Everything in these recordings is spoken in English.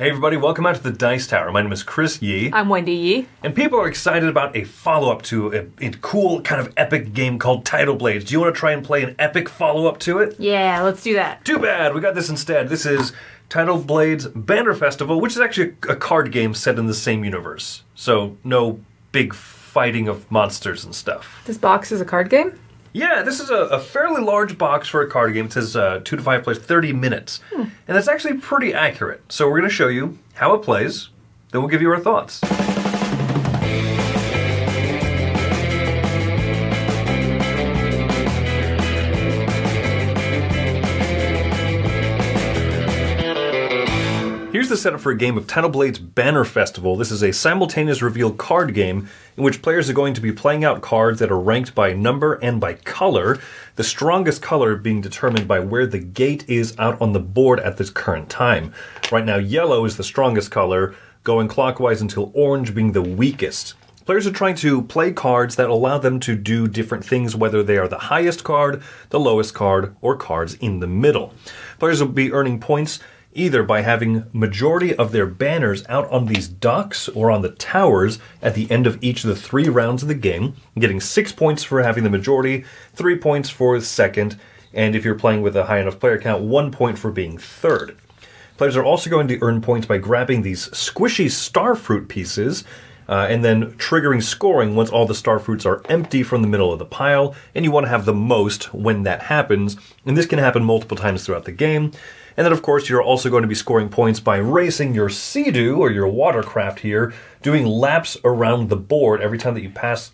Hey everybody, welcome out to the Dice Tower. My name is Chris Yi. I'm Wendy Yi. And people are excited about a follow-up to a cool kind of epic game called Tidal Blades. Do you want to try and play an epic follow-up to it? Yeah, let's do that. Too bad, we got this instead. This is Tidal Blades Banner Festival, which is actually a card game set in the same universe. So no big fighting of monsters and stuff. This box is a card game? Yeah, this is a fairly large box for a card game. It says 2 to 5 players, 30 minutes. And that's actually pretty accurate. So we're going to show you how it plays, then we'll give you our thoughts. Here's the setup for a game of Tidal Blades Banner Festival. This is a simultaneous reveal card game in which players are going to be playing out cards that are ranked by number and by color, the strongest color being determined by where the gate is out on the board at this current time. Right now, yellow is the strongest color, going clockwise until orange being the weakest. Players are trying to play cards that allow them to do different things, whether they are the highest card, the lowest card, or cards in the middle. Players will be earning points either by having majority of their banners out on these docks or on the towers at the end of each of the 3 rounds of the game, getting 6 points for having the majority, 3 points for second, and if you're playing with a high enough player count, 1 point for being third. Players are also going to earn points by grabbing these squishy starfruit pieces and then triggering scoring once all the starfruits are empty from the middle of the pile, and you want to have the most when that happens, and this can happen multiple times throughout the game. And then, of course, you're also going to be scoring points by racing your Sea-Doo, or your watercraft here, doing laps around the board. Every time that you pass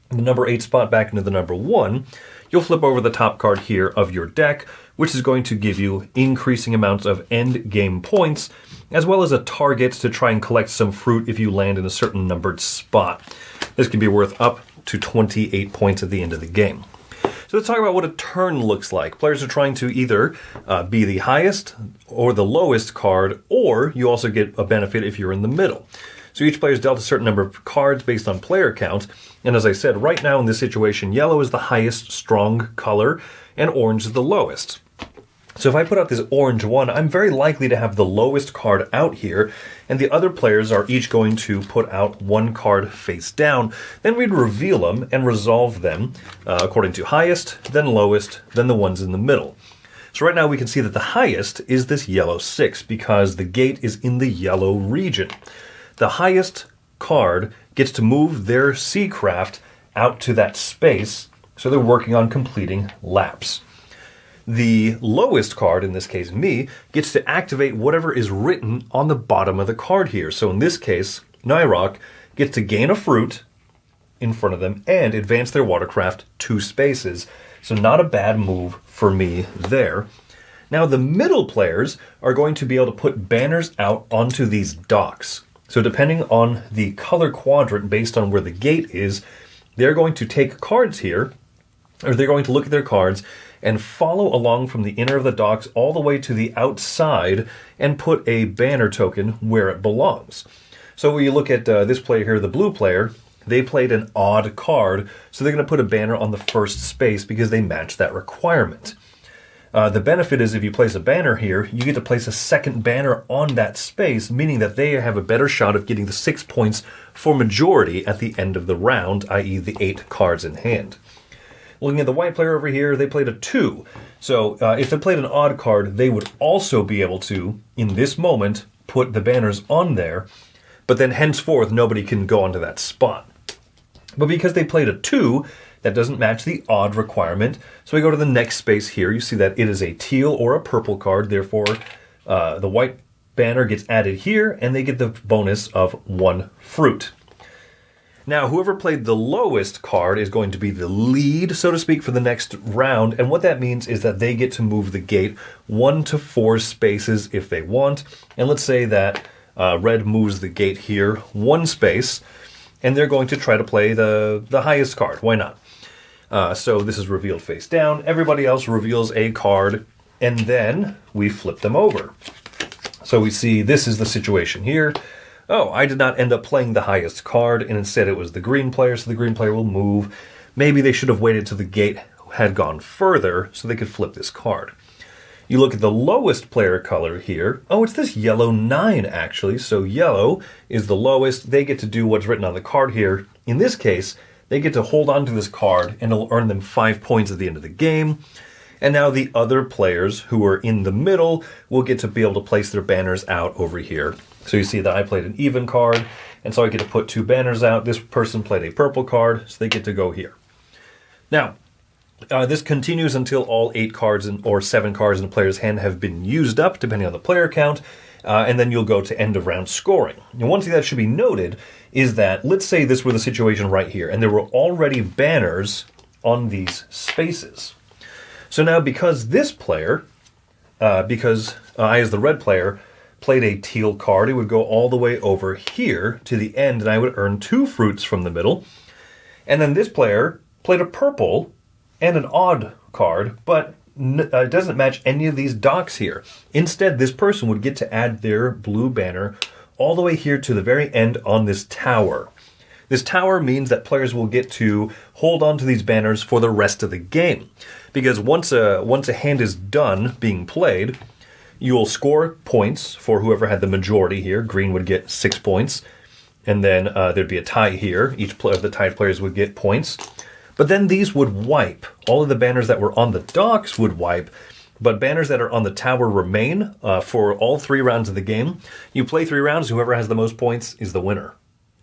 the number 8 spot back into the number 1, you'll flip over the top card here of your deck, which is going to give you increasing amounts of end game points, as well as a target to try and collect some fruit if you land in a certain numbered spot. This can be worth up to 28 points at the end of the game. So let's talk about what a turn looks like. Players are trying to either be the highest or the lowest card, or you also get a benefit if you're in the middle. So each player is dealt a certain number of cards based on player count, and as I said, right now in this situation, yellow is the highest strong color, and orange is the lowest. So if I put out this orange one, I'm very likely to have the lowest card out here, and the other players are each going to put out 1 card face down. Then we'd reveal them and resolve them according to highest, then lowest, then the ones in the middle. So right now we can see that the highest is this yellow 6 because the gate is in the yellow region. The highest card gets to move their sea craft out to that space, so they're working on completing laps. The lowest card, in this case me, gets to activate whatever is written on the bottom of the card here. So in this case, Nyrock gets to gain a fruit in front of them and advance their watercraft 2 spaces. So not a bad move for me there. Now the middle players are going to be able to put banners out onto these docks. So depending on the color quadrant based on where the gate is, they're going to take cards here, or they're going to look at their cards and follow along from the inner of the docks all the way to the outside and put a banner token where it belongs. So when you look at this player here, the blue player, they played an odd card, so they're going to put a banner on the first space because they match that requirement. The benefit is if you place a banner here, you get to place a second banner on that space, meaning that they have a better shot of getting the 6 points for majority at the end of the round, i.e. the 8 cards in hand. Looking at the white player over here, they played a 2. So if they played an odd card, they would also be able to, in this moment, put the banners on there, but then henceforth nobody can go onto that spot. But because they played a 2, that doesn't match the odd requirement. So we go to the next space here. You see that it is a teal or a purple card. Therefore, the white banner gets added here, and they get the bonus of 1 fruit. Now, whoever played the lowest card is going to be the lead, so to speak, for the next round. And what that means is that they get to move the gate 1 to 4 spaces if they want. And let's say that red moves the gate here 1 space, and they're going to try to play the highest card. Why not? So this is revealed face down. Everybody else reveals a card, and then we flip them over. So we see this is the situation here. Oh, I did not end up playing the highest card, and instead it was the green player, so the green player will move. Maybe they should have waited till the gate had gone further so they could flip this card. You look at the lowest player color here. Oh, it's this yellow 9, actually. So yellow is the lowest. They get to do what's written on the card here. In this case, they get to hold on to this card, and it'll earn them 5 points at the end of the game. And now the other players who are in the middle will get to be able to place their banners out over here. So you see that I played an even card, and so I get to put 2 banners out. This person played a purple card, so they get to go here. Now, this continues until all 8 cards or 7 cards in the player's hand have been used up, depending on the player count, and then you'll go to end of round scoring. And one thing that should be noted is that, let's say this were the situation right here, and there were already banners on these spaces. So now because this player, because I as the red player, played a teal card, it would go all the way over here to the end, and I would earn 2 fruits from the middle. And then this player played a purple and an odd card, but it doesn't match any of these docks here. Instead, this person would get to add their blue banner all the way here to the very end on this tower. This tower means that players will get to hold on to these banners for the rest of the game. Because once a hand is done being played, you will score points for whoever had the majority here. Green would get 6 points. And then there'd be a tie here. Each of the tied players would get points. But then these would wipe. All of the banners that were on the docks would wipe. But banners that are on the tower remain for all 3 rounds of the game. You play 3 rounds. Whoever has the most points is the winner.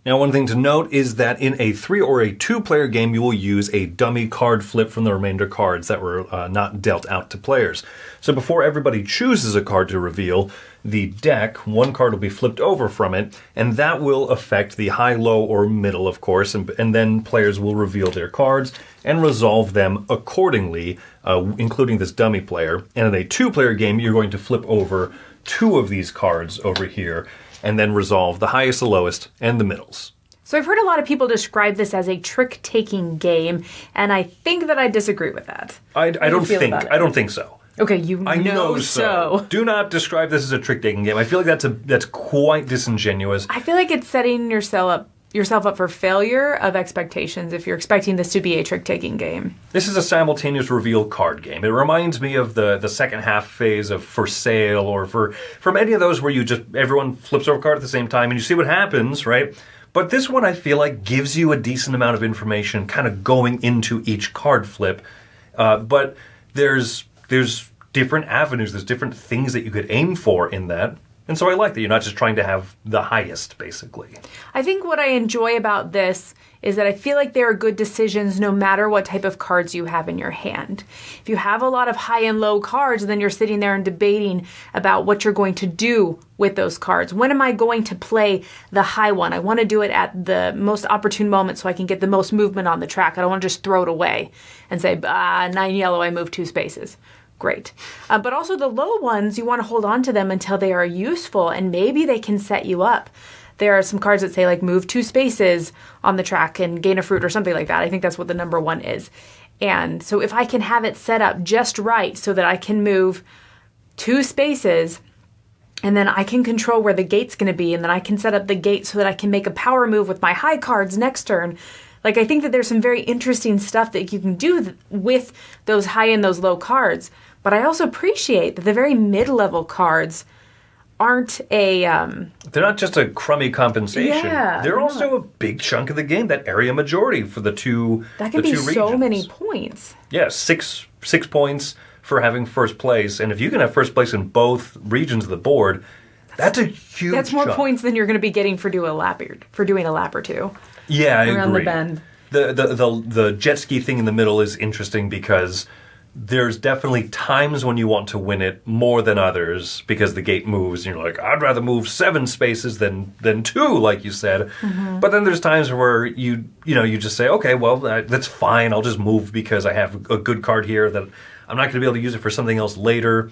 Now, one thing to note is that in a 3 or a 2-player game, you will use a dummy card flip from the remainder cards that were not dealt out to players. So before everybody chooses a card to reveal, the deck, 1 card will be flipped over from it, and that will affect the high, low, or middle, of course, and then players will reveal their cards and resolve them accordingly, including this dummy player. And in a 2-player game, you're going to flip over 2 of these cards over here, and then resolve the highest, the lowest, and the middles. So I've heard a lot of people describe this as a trick-taking game, and I think that I disagree with that. I don't think so. Okay, I know so. Do not describe this as a trick-taking game. I feel like that's quite disingenuous. I feel like it's setting yourself up for failure of expectations if you're expecting this to be a trick-taking game. This is a simultaneous reveal card game. It reminds me of the second half phase of For Sale, or from any of those where everyone flips over a card at the same time and you see what happens, right? But this one I feel like gives you a decent amount of information kind of going into each card flip. But there's different avenues, there's different things that you could aim for in that. And so I like that you're not just trying to have the highest, basically. I think what I enjoy about this is that I feel like there are good decisions no matter what type of cards you have in your hand. If you have a lot of high and low cards, then you're sitting there and debating about what you're going to do with those cards. When am I going to play the high one? I want to do it at the most opportune moment so I can get the most movement on the track. I don't want to just throw it away and say, 9 yellow, I move 2 spaces. Great. But also the low ones, you want to hold on to them until they are useful, and maybe they can set you up. There are some cards that say, like, move 2 spaces on the track and gain a fruit or something like that. I think that's what the number 1 is. And so if I can have it set up just right so that I can move 2 spaces, and then I can control where the gate's going to be, and then I can set up the gate so that I can make a power move with my high cards next turn. Like, I think that there's some very interesting stuff that you can do with those high and those low cards. But I also appreciate that the very mid-level cards aren't a... They're not just a crummy compensation. Yeah, they're also a big chunk of the game, that area majority for the two That can be regions. So many points. Yeah, six points for having first place. And if you can have first place in both regions of the board, that's a huge That's more chunk. points than you're going to be getting for doing a lap or two. Yeah, I around agree. the bend. The jet ski thing in the middle is interesting because there's definitely times when you want to win it more than others because the gate moves and you're like, I'd rather move 7 spaces than 2, like you said. Mm-hmm. But then there's times where you just say, okay, well, that's fine. I'll just move because I have a good card here that I'm not going to be able to use it for something else later.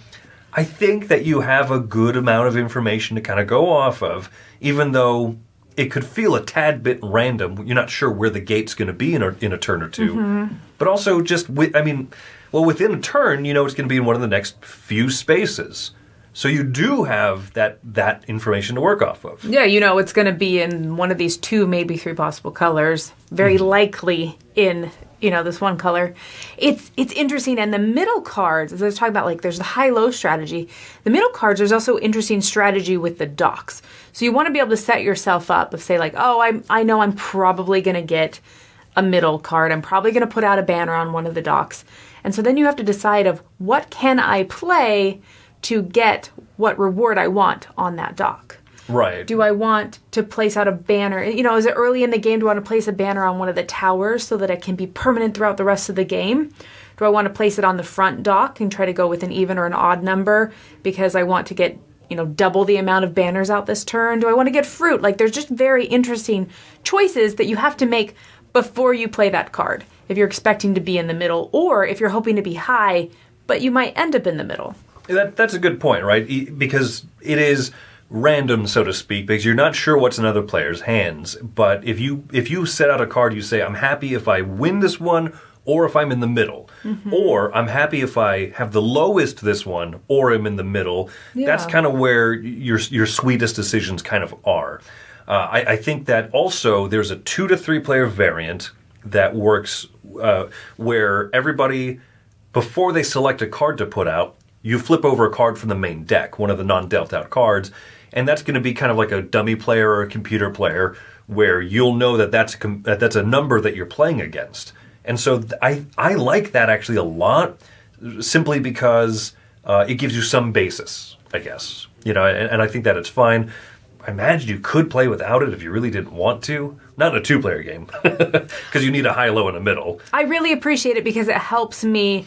I think that you have a good amount of information to kind of go off of, even though it could feel a tad bit random. You're not sure where the gate's going to be in a turn or two. Mm-hmm. But also just, within a turn, it's going to be in one of the next few spaces. So you do have that information to work off of. Yeah, it's going to be in one of these 2, maybe 3 possible colors. Very likely in this one color. It's interesting. And the middle cards, as I was talking about, like there's the high-low strategy. The middle cards, there's also interesting strategy with the docks. So you want to be able to set yourself up of say like, oh, I know I'm probably going to get a middle card. I'm probably going to put out a banner on one of the docks. And so then you have to decide of what can I play to get what reward I want on that dock. Right. Do I want to place out a banner? Is it early in the game? Do I want to place a banner on one of the towers so that it can be permanent throughout the rest of the game? Do I want to place it on the front dock and try to go with an even or an odd number because I want to get, double the amount of banners out this turn? Do I want to get fruit? Like there's just very interesting choices that you have to make before you play that card. If you're expecting to be in the middle or if you're hoping to be high, but you might end up in the middle. That's a good point, right? Because it is random, so to speak, because you're not sure what's in other players' hands. But if you set out a card, you say, I'm happy if I win this one or if I'm in the middle. Mm-hmm. Or I'm happy if I have the lowest this one or I'm in the middle. Yeah. That's kind of where your sweetest decisions kind of are. I think that also there's a 2 to 3 player variant that works where everybody, before they select a card to put out, you flip over a card from the main deck, one of the non-dealt out cards, and that's going to be kind of like a dummy player or a computer player where you'll know that that's a number that you're playing against. And so I like that actually a lot, simply because it gives you some basis, I guess. And I think that it's fine. I imagine you could play without it if you really didn't want to. Not in a 2-player game, because you need a high, low, and a middle. I really appreciate it because it helps me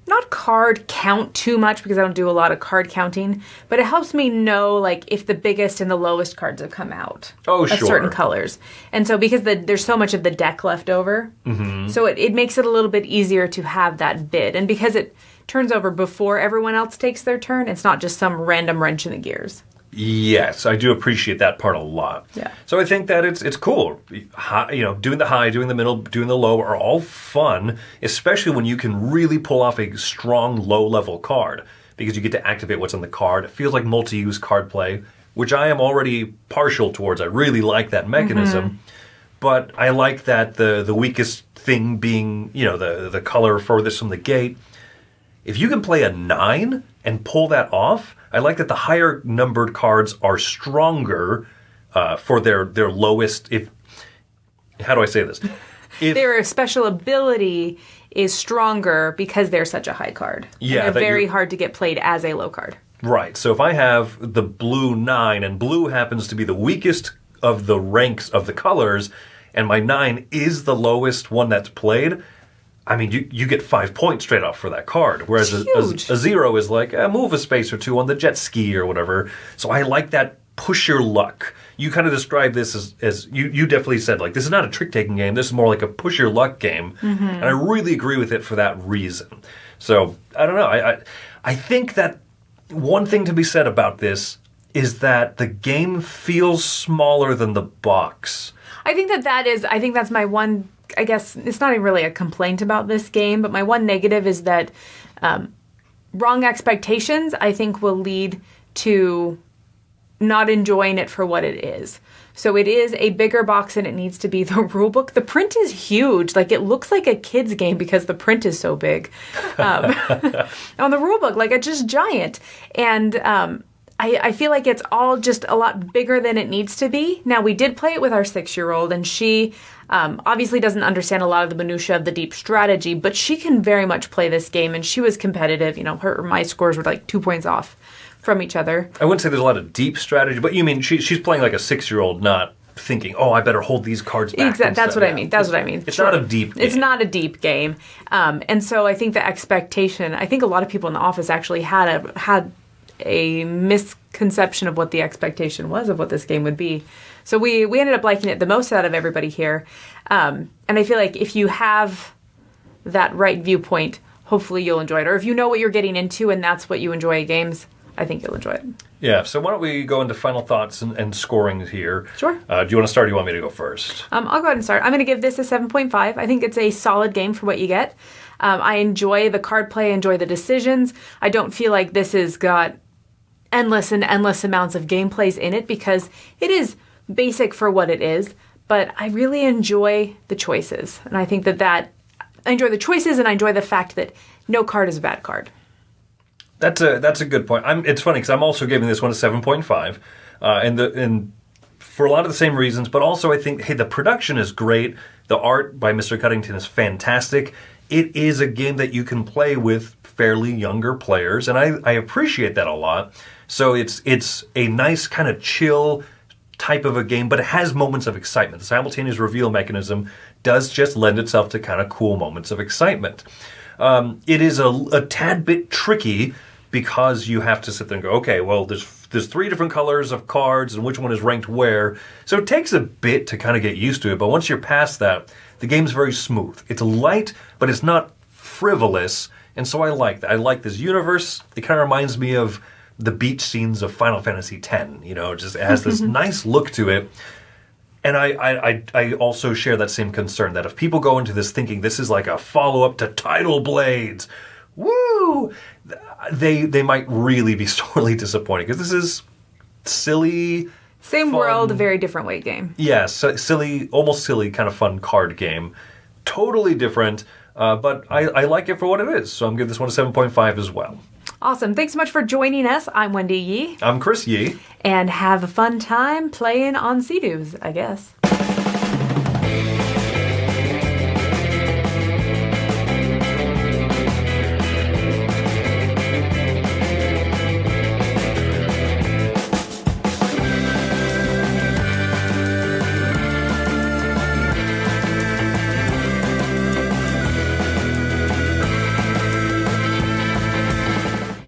not card count too much because I don't do a lot of card counting, but it helps me know like if the biggest and the lowest cards have come out of certain colors. And so because there's so much of the deck left over, mm-hmm. so it makes it a little bit easier to have that bid. And because it turns over before everyone else takes their turn, it's not just some random wrench in the gears. Yes, I do appreciate that part a lot. Yeah. So I think that it's cool. Doing the high, doing the middle, doing the low are all fun, especially when you can really pull off a strong low-level card because you get to activate what's on the card. It feels like multi-use card play, which I am already partial towards. I really like that mechanism. Mm-hmm. But I like that the weakest thing being, the color furthest from the gate. If you can play a 9 and pull that off, I like that the higher numbered cards are stronger for their lowest. How do I say this? Their special ability is stronger because they're such a high card. Yeah, and they're very hard to get played as a low card. Right. So if I have the blue 9 and blue happens to be the weakest of the ranks of the colors, and my 9 is the lowest one that's played, I mean, you get 5 points straight off for that card, whereas a 0 is like, move a space or two on the jet ski or whatever. So I like that push your luck. You kind of describe this as you definitely said, like, this is not a trick-taking game. This is more like a push your luck game. Mm-hmm. And I really agree with it for that reason. So, I don't know. I think that one thing to be said about this is that the game feels smaller than the box. I think that's my one... I guess it's not even really a complaint about this game, but my one negative is that wrong expectations, I think, will lead to not enjoying it for what it is. So it is a bigger box than it needs to be. The rulebook, the print is huge. Like, it looks like a kid's game because the print is so big. On the rulebook, like, it's just giant. And I feel like it's all just a lot bigger than it needs to be. Now, we did play it with our 6-year-old, and she obviously doesn't understand a lot of the minutia of the deep strategy, but she can very much play this game, and she was competitive. My scores were like 2 points off from each other. I wouldn't say there's a lot of deep strategy, but you mean she's playing like a 6-year-old, not thinking, oh, I better hold these cards back. Exactly. That's what I mean. That's what I mean. It's not a deep game. It's not a deep game. And so I think the expectation, I think a lot of people in the office actually had a misconception of what the expectation was of what this game would be. So we ended up liking it the most out of everybody here. And I feel like if you have that right viewpoint, hopefully you'll enjoy it. Or if you know what you're getting into and that's what you enjoy at games, I think you'll enjoy it. Yeah, so why don't we go into final thoughts and scoring here. Sure. Do you want to start or do you want me to go first? I'll go ahead and start. I'm going to give this a 7.5. I think it's a solid game for what you get. I enjoy the card play, I enjoy the decisions. I don't feel like this has got endless amounts of gameplays in it because it is basic for what it is, but I really enjoy the choices. And I think that I enjoy the choices, and I enjoy the fact that no card is a bad card. That's a good point. It's funny because I'm also giving this one a 7.5, and for a lot of the same reasons, but also I think, hey, the production is great. The art by Mr. Cuddington is fantastic. It is a game that you can play with fairly younger players, and I appreciate that a lot. So it's a nice kind of chill type of a game, but it has moments of excitement. The simultaneous reveal mechanism does just lend itself to kind of cool moments of excitement. It is a tad bit tricky because you have to sit there and go, okay, well, there's 3 different colors of cards and which one is ranked where. So it takes a bit to kind of get used to it, but once you're past that, the game's very smooth. It's light, but it's not frivolous, and so I like that. I like this universe. It kind of reminds me of the beach scenes of Final Fantasy X. It just has this nice look to it. And I also share that same concern that if people go into this thinking this is like a follow-up to Tidal Blades, woo, they might really be sorely disappointed because this is silly, same fun, world, very different weight game. yeah, silly, almost silly, kind of fun card game. Totally different, but I like it for what it is. So I'm giving this one a 7.5 as well. Awesome. Thanks so much for joining us. I'm Wendy Yi. I'm Chris Yi. And have a fun time playing on Sea-Doos, I guess.